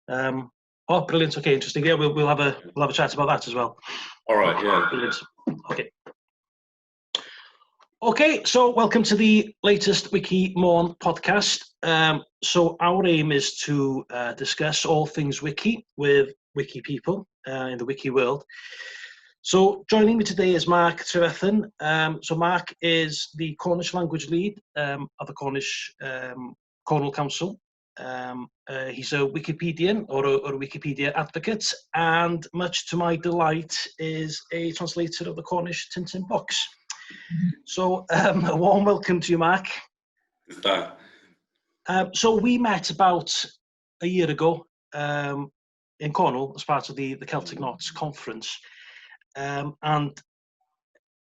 Oh, brilliant. Okay, interesting. Yeah, we'll have a chat about that as well. All right. Yeah. Brilliant. Okay. Okay, so welcome to the latest WiciMôn podcast. So our aim is to discuss all things wiki with wiki people in the wiki world. So joining me today is Mark TREVETHAN. So Mark is the Cornish language lead of the Cornish Cornwall Council. He's a Wikipedian or a Wikipedia advocate, and much to my delight is a translator of the Cornish Tintin books. So a warm welcome to you, Mark. So we met about a year ago in Cornwall as part of the Celtic Knots conference. And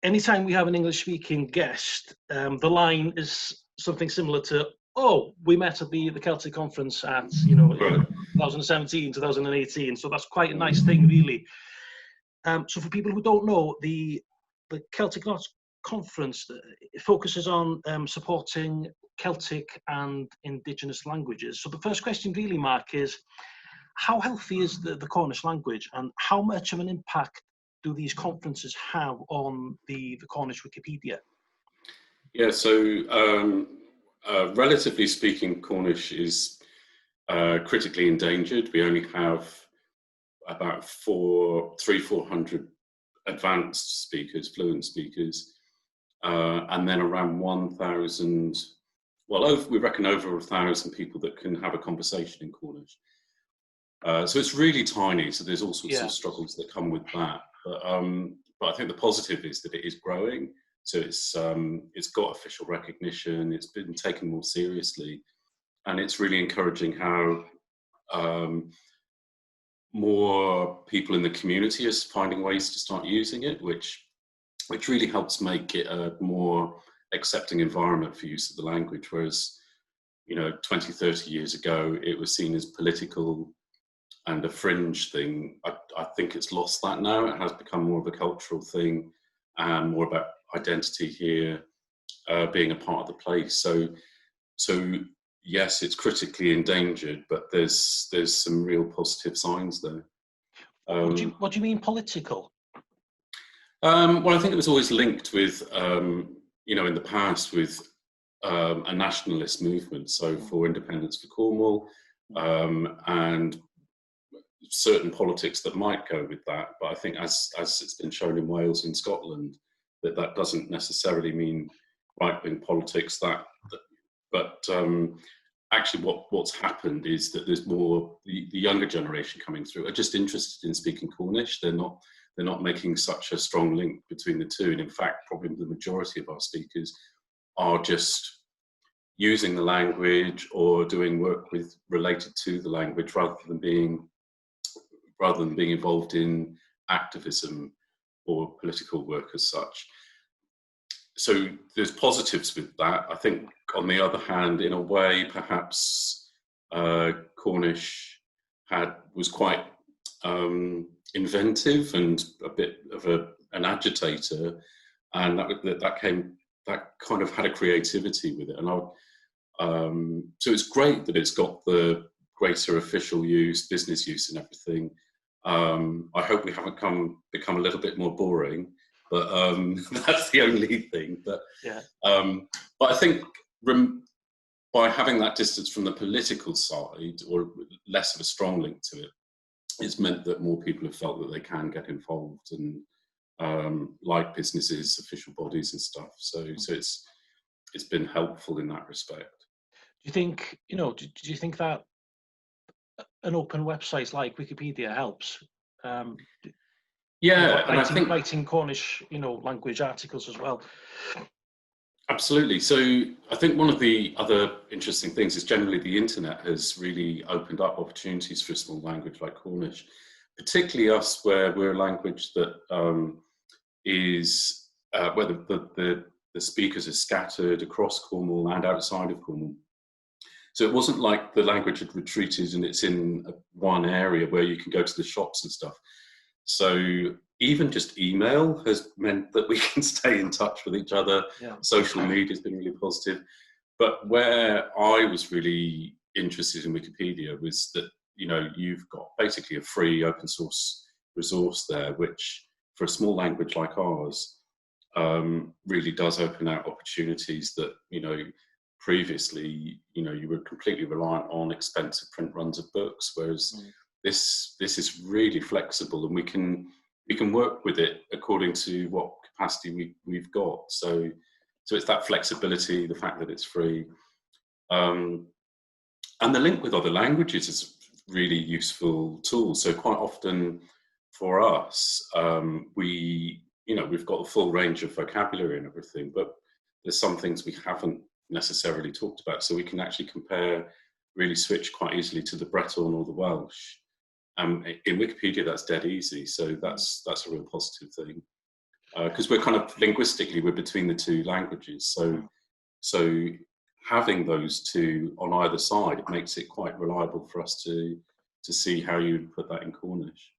anytime we have an English-speaking guest, the line is something similar to, "Oh, we met at the Celtic conference at 2017, 2018." So that's quite a nice thing, really. So for people who don't know, the Celtic Knots conference focuses on supporting Celtic and Indigenous languages. So the first question, really, Mark, is how healthy is the Cornish language, and how much of an impact do these conferences have on the Cornish Wikipedia? Yeah, so relatively speaking, Cornish is critically endangered. We only have about 400 advanced speakers, fluent speakers, and then around 1,000, we reckon over 1,000 people that can have a conversation in Cornish. So it's really tiny, so there's all sorts of struggles that come with that. But I think the positive is that it is growing. So it's got official recognition. It's been taken more seriously, and it's really encouraging how more people in the community are finding ways to start using it, which really helps make it a more accepting environment for use of the language. Whereas, 20, 30 years ago, it was seen as political and a fringe thing. I think it's lost that now. It has become more of a cultural thing and more about identity here, being a part of the place. So yes, it's critically endangered, but there's some real positive signs there. What do you mean political? Well, I think it was always linked with, in the past with a nationalist movement. So for independence for Cornwall, and certain politics that might go with that. But I think as it's been shown in Wales and Scotland, that doesn't necessarily mean right-wing politics. But actually what's happened is that there's more, the younger generation coming through are just interested in speaking Cornish. They're not making such a strong link between the two. And in fact, probably the majority of our speakers are just using the language or doing work related to the language rather than being involved in activism or political work as such. So there's positives with that. I think, on the other hand, in a way, perhaps Cornish was quite inventive and a bit of an agitator, and that kind of had a creativity with it. And so it's great that it's got the greater official use, business use, and everything. I hope we haven't become a little bit more boring, but that's the only thing. But I think by having that distance from the political side, or less of a strong link to it, it's meant that more people have felt that they can get involved and like businesses, official bodies, and stuff. So it's been helpful in that respect. Do you think do you think that an open website like Wikipedia helps? And I think writing Cornish, language articles as well. Absolutely. So I think one of the other interesting things is generally the internet has really opened up opportunities for a small language like Cornish, particularly us, where we're a language that is where the speakers are scattered across Cornwall and outside of Cornwall. So it wasn't like the language had retreated and it's in one area where you can go to the shops and stuff. So even just email has meant that we can stay in touch with each other. Yeah. Social media has been really positive. But where I was really interested in Wikipedia was that you know, you've got basically a free open source resource there, which for a small language like ours really does open out opportunities that, you know, previously, you know, you were completely reliant on expensive print runs of books, whereas this is really flexible, and we can work with it according to what capacity we've got. So it's that flexibility, the fact that it's free, and the link with other languages is a really useful tool. So quite often for us, we've got the full range of vocabulary and everything, but there's some things we haven't necessarily talked about. So we can actually really switch quite easily to the Breton or the Welsh. In Wikipedia, that's dead easy. So that's a real positive thing. Because we're kind of linguistically, we're between the two languages. So having those two on either side, it makes it quite reliable for us to see how you would put that in Cornish.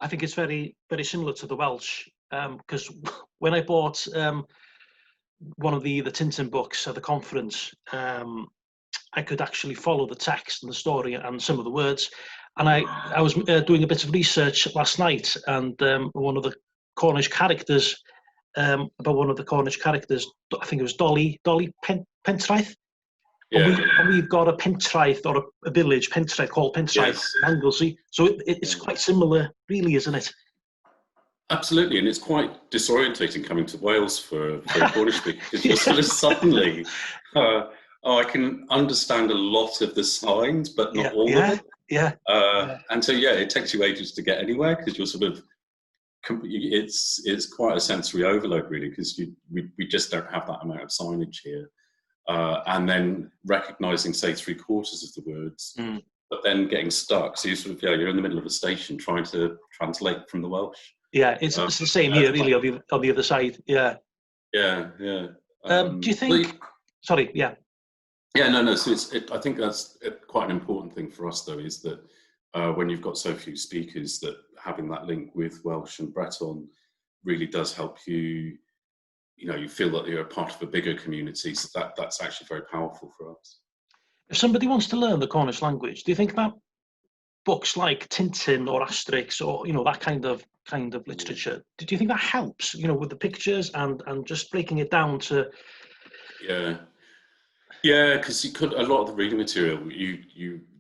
I think it's very, very similar to the Welsh, because when I bought one of the Tintin books at the conference, I could actually follow the text and the story and some of the words. And I was doing a bit of research last night, and one of the Cornish characters, I think it was Dolly Pentraeth. Yeah. And we've got a Pentraeth, or a village, Pentraeth, called Pentraeth, Yes. in Anglesey. So it's quite similar, really, isn't it? Absolutely, and it's quite disorientating coming to Wales for a Cornish speaker, because you're sort of suddenly, I can understand a lot of the signs, but not all of it. Yeah. And so, it takes you ages to get anywhere, because you're sort of, it's quite a sensory overload, really, because we just don't have that amount of signage here. And then recognising, say, 3/4 of the words, but then getting stuck. So you sort of, you're in the middle of a station trying to translate from the Welsh. Yeah, it's the same here, really, on the other side. Yeah. Yeah. Do you think? Sorry. Yeah. Yeah. No. So I think that's quite an important thing for us, though, is that when you've got so few speakers, that having that link with Welsh and Breton really does help you. You know, you feel that you're a part of a bigger community. So that's actually very powerful for us. If somebody wants to learn the Cornish language, do you think that books like Tintin or Asterix, or that kind of literature, do you think that helps? With the pictures and just breaking it down to. Yeah, because a lot of the reading material,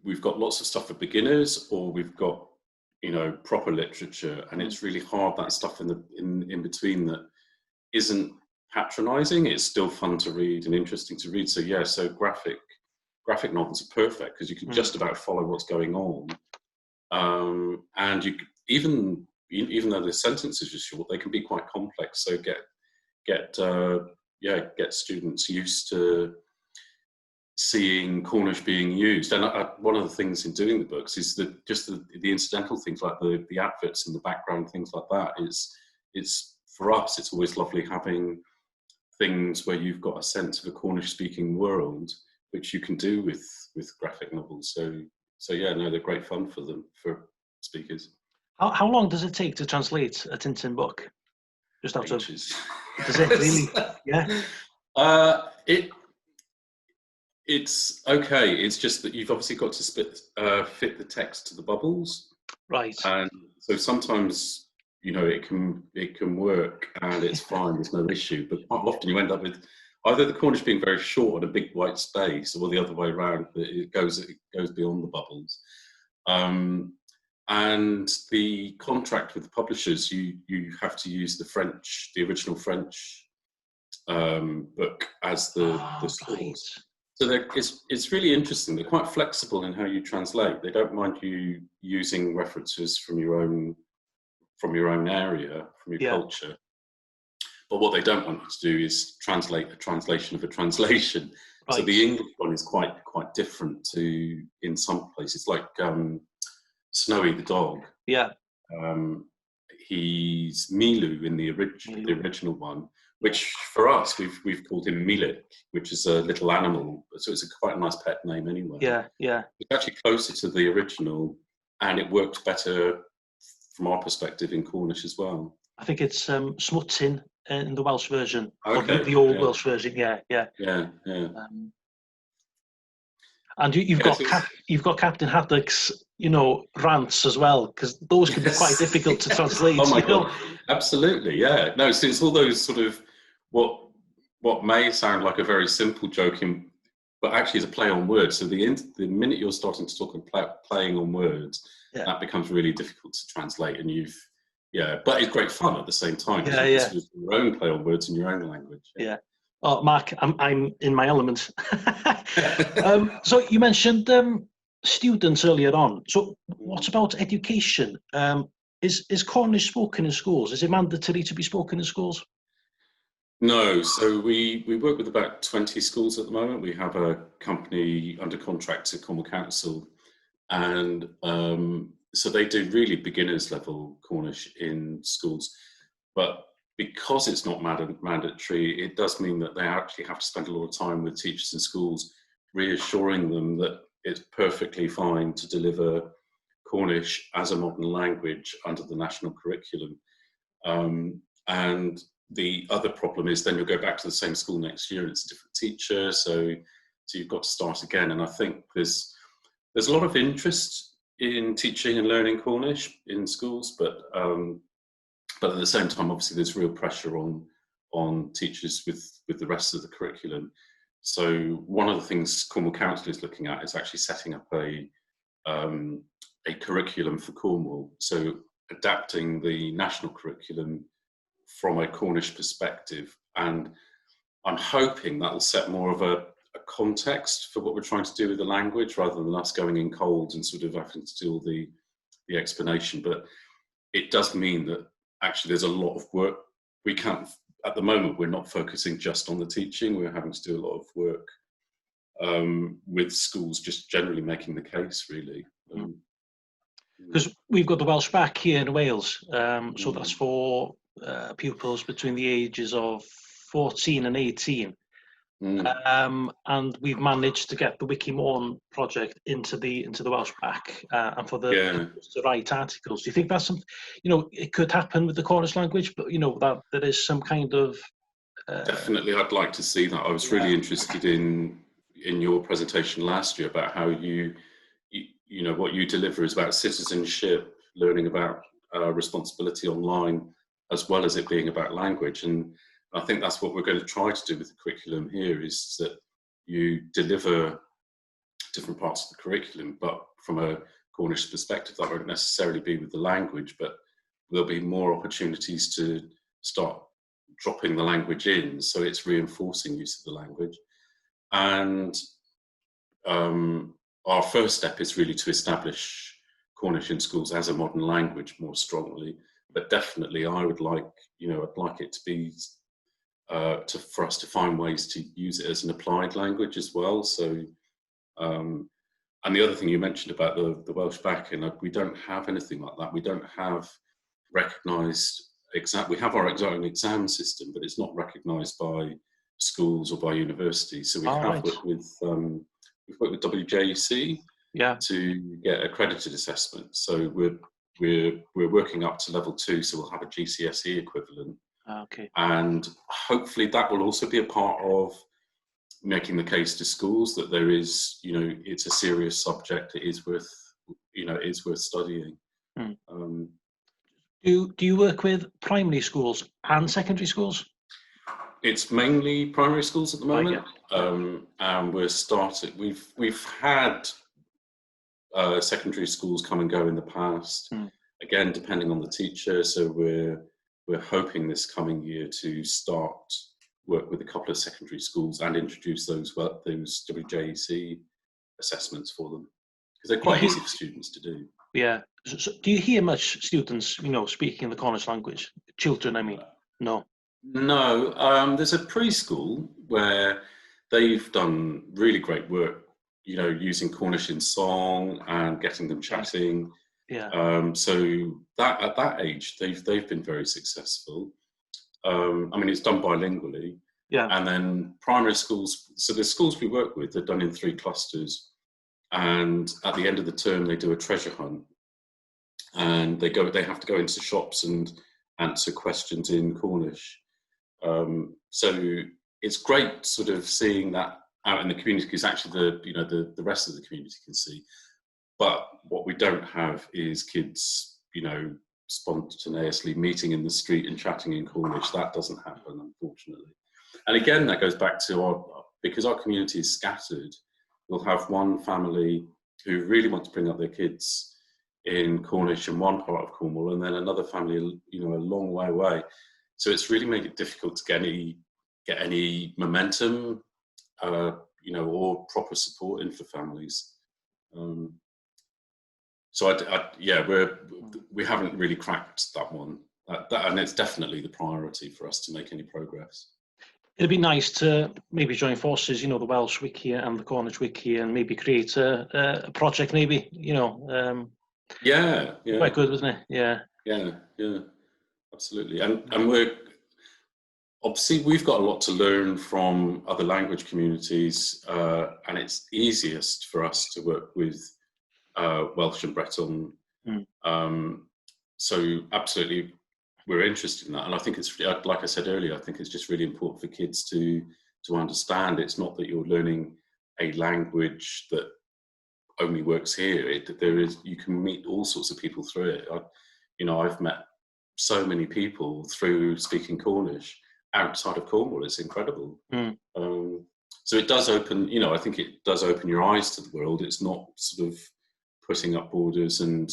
we've got lots of stuff for beginners, or we've got proper literature, and it's really hard, that stuff in between that isn't patronising. It's still fun to read and interesting to read. So graphic novels are perfect, because you can just about follow what's going on, and you even though the sentences are short, they can be quite complex. So get students used to seeing Cornish being used. And one of the things in doing the books is that just the incidental things, like the adverts in the background, things like that. It's for us, it's always lovely having things where you've got a sense of a Cornish-speaking world, which you can do with graphic novels. So they're great fun for speakers. How long does it take to translate a Tintin book? Just out of. Does it really? Yeah. It's okay. It's just that you've obviously got to fit the text to the bubbles. Right. And so sometimes it can work and it's fine. There's no issue. But quite often you end up with either the Cornish being very short and a big white space, or the other way around. It goes beyond the bubbles. And the contract with the publishers, you have to use the original French book as the source. Right. So it's really interesting. They're quite flexible in how you translate. They don't mind you using references from your own area, from your culture. But what they don't want you to do is translate a translation of a translation. Right. So the English one is quite different to, in some places, like Snowy the dog. Yeah. He's Milu in the original one, which for us we've called him Milik, which is a little animal. So it's quite a nice pet name anyway. Yeah. It's actually closer to the original, and it works better from our perspective in Cornish as well. I think it's Smutin in the Welsh version, okay. Or the old Welsh version. Yeah. And you've got Captain Haddock's rants as well, because those can be quite difficult to translate. Oh my God, absolutely, yeah. No, so it's all those sort of what may sound like a very simple joke, but actually is a play on words. So the minute you're starting to talk and playing on words, that becomes really difficult to translate, and but it's great fun at the same time. Because you your own play on words in your own language. Yeah. Oh, Mark, I'm in my element. So you mentioned students earlier on. So what about education? Is Cornish spoken in schools? Is it mandatory to be spoken in schools? No, so we work with about 20 schools at the moment. We have a company under contract to Cornwall Council, and so they do really beginners level Cornish in schools. But because it's not mandatory, it does mean that they actually have to spend a lot of time with teachers in schools, reassuring them that it's perfectly fine to deliver Cornish as a modern language under the national curriculum. And the other problem is then you'll go back to the same school next year and it's a different teacher, so you've got to start again. And I think there's a lot of interest in teaching and learning Cornish in schools, but at the same time, obviously, there's real pressure on teachers with the rest of the curriculum. So one of the things Cornwall Council is looking at is actually setting up a curriculum for Cornwall, so adapting the national curriculum from a Cornish perspective, and I'm hoping that will set more of a context for what we're trying to do with the language, rather than us going in cold and sort of having to do all the explanation. But it does mean that actually there's a lot of work. We can't, at the moment, we're not focusing just on the teaching. We're having to do a lot of work with schools, just generally making the case, really. Because we've got the Welsh back here in Wales, so that's for pupils between the ages of 14 and 18. And we've managed to get the WiciMôn project into the Welsh back, and for the to write articles. Do you think that's something, it could happen with the Cornish language, but that there is some kind of definitely, I'd like to see that. I was really interested in your presentation last year about how what you deliver is about citizenship, learning about responsibility online, as well as it being about language. And I think that's what we're going to try to do with the curriculum here, is that you deliver different parts of the curriculum, but from a Cornish perspective. That won't necessarily be with the language, but there'll be more opportunities to start dropping the language in, so it's reinforcing use of the language. And our first step is really to establish Cornish in schools as a modern language more strongly. But definitely, I would like, I'd like it to be for us to find ways to use it as an applied language as well. So, and the other thing you mentioned about the Welsh backing, we don't have anything like that. We don't have recognised we have our own exam system, but it's not recognised by schools or by universities. So we have worked with we've worked with WJEC to get accredited assessment. So we're working up to level 2, so we'll have a GCSE equivalent. Okay. And hopefully that will also be a part of making the case to schools that there is, it's a serious subject. It is worth, it is worth studying. Do you work with primary schools and secondary schools? It's mainly primary schools at the moment, and we're starting. We've had secondary schools come and go in the past. Again, depending on the teacher. So we're hoping this coming year to start work with a couple of secondary schools and introduce those WJEC assessments for them, because they're quite easy for students to do. Yeah. So do you hear much students, speaking the Cornish language? Children, I mean. No. No. There's a preschool where they've done really great work, using Cornish in song and getting them chatting. Yeah. So that at that age, they've been very successful. It's done bilingually. Yeah. And then primary schools. So the schools we work with, they're done in 3 clusters, and at the end of the term, they do a treasure hunt, and they have to go into shops and answer questions in Cornish. So it's great, sort of seeing that out in the community, because actually the rest of the community can see. but what we don't have is kids, you know, spontaneously meeting in the street and chatting in Cornish. That doesn't happen, unfortunately. And again, that goes back to because our community is scattered, we'll have one family who really want to bring up their kids in Cornish in one part of Cornwall, and then another family, you know, a long way away. So it's really made it difficult to get any momentum, you know, or proper support in for families. So yeah, we haven't really cracked that one, and it's definitely the priority for us to make any progress. It'd be nice to maybe join forces, you know, the Welsh Wiki and the Cornish Wiki, and maybe create a project, maybe, you know. Yeah. Quite good, wasn't it? Yeah, absolutely. And we're obviously, we've got a lot to learn from other language communities, and it's easiest for us to work with Welsh and Breton. So absolutely, we're interested in that. And I think it's, like I said earlier, I think it's just really important for kids to understand it's not that you're learning a language that only works here. You can meet all sorts of people through it. You know, I've met so many people through speaking Cornish outside of Cornwall. It's incredible. So it does open, you know, I think it does open your eyes to the world. It's not sort of putting up borders and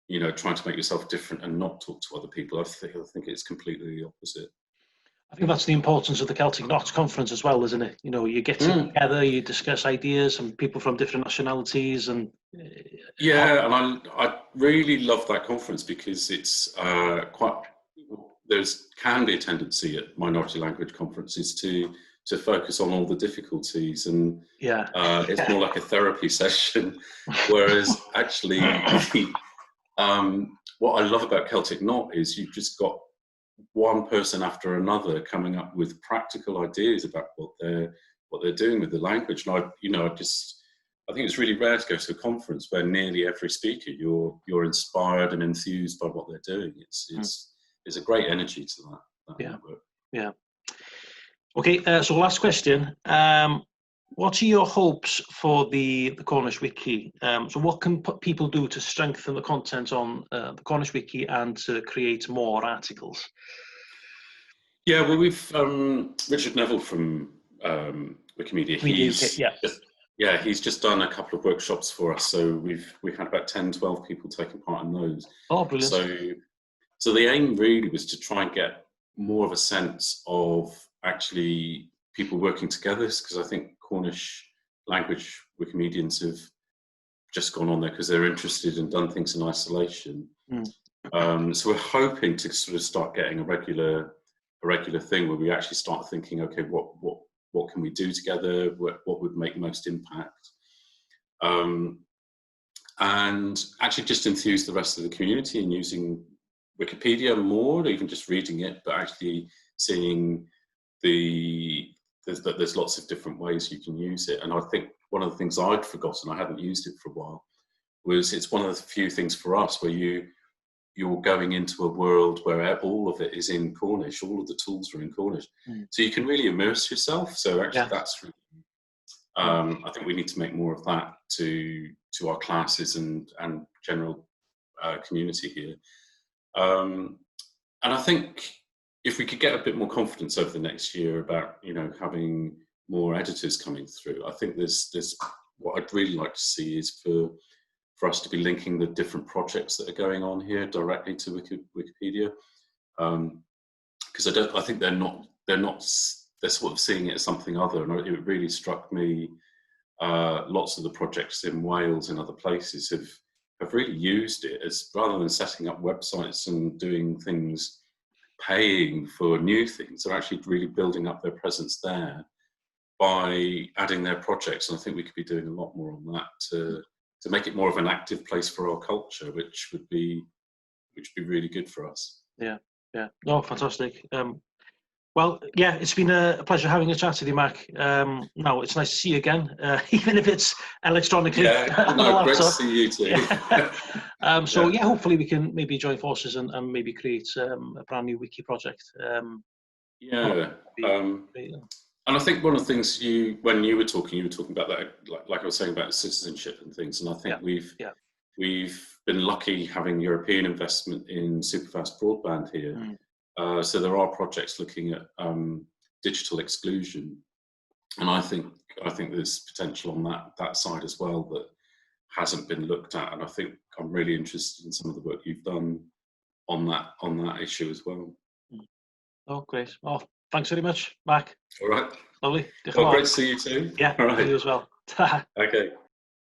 you know, trying to make yourself different and not talk to other people. I think it's completely the opposite. I think that's the importance of the Celtic Knots Conference as well, isn't it? You know, you get together, you discuss ideas, and people from different nationalities, and yeah, and I really love that conference because it's can be a tendency at minority language conferences to focus on all the difficulties, and it's more like a therapy session, whereas actually what I love about Celtic Knot is you've just got one person after another coming up with practical ideas about what they're doing with the language. And I think it's really rare to go to a conference where nearly every speaker you're inspired and enthused by what they're doing. It's a great energy to that network. Yeah. Okay, so last question. What are your hopes for the Cornish Wiki? So what can people do to strengthen the content on the Cornish Wiki and to create more articles? Yeah, well, we've Richard Neville from Wikimedia. He's just done a couple of workshops for us. So we've had about 10, 12 people taking part in those. Oh, brilliant. So the aim really was to try and get more of a sense of actually people working together, because I think Cornish language Wikimedians have just gone on there because they're interested and done things in isolation. So we're hoping to sort of start getting a regular thing where we actually start thinking, okay, what can we do together? What would make most impact? And actually just enthuse the rest of the community in using Wikipedia more, not even just reading it, but actually seeing there's lots of different ways you can use it. And I think one of the things I'd forgotten, I hadn't used it for a while, was it's one of the few things for us where you're going into a world where all of it is in Cornish, all of the tools are in Cornish. So you can really immerse yourself. So actually that's really, I think we need to make more of that to our classes and general community here. And I think if we could get a bit more confidence over the next year about, you know, having more editors coming through, I think there's what I'd really like to see is for us to be linking the different projects that are going on here directly to Wikipedia, because I think they're sort of seeing it as something other. And it really struck me, lots of the projects in Wales and other places have really used it as, rather than setting up websites and doing things, paying for new things, they're actually really building up their presence there by adding their projects. And I think we could be doing a lot more on that to make it more of an active place for our culture, which would be really good for us. Yeah. No, fantastic. Well, yeah, it's been a pleasure having a chat with you, Mac. No, it's nice to see you again, even if it's electronically. Yeah, no, great to see you too. Hopefully we can maybe join forces and maybe create a brand new wiki project. And I think one of the things when you were talking about that, like I was saying about citizenship and things, and I think we've been lucky having European investment in superfast broadband here. So there are projects looking at digital exclusion, and I think there's potential on that side as well that hasn't been looked at, and I think I'm really interested in some of the work you've done on that issue as well. Oh, great. Oh, thanks very much, Mark. All right. Lovely. Well, great to see you too. Yeah, all right. You as well. Okay.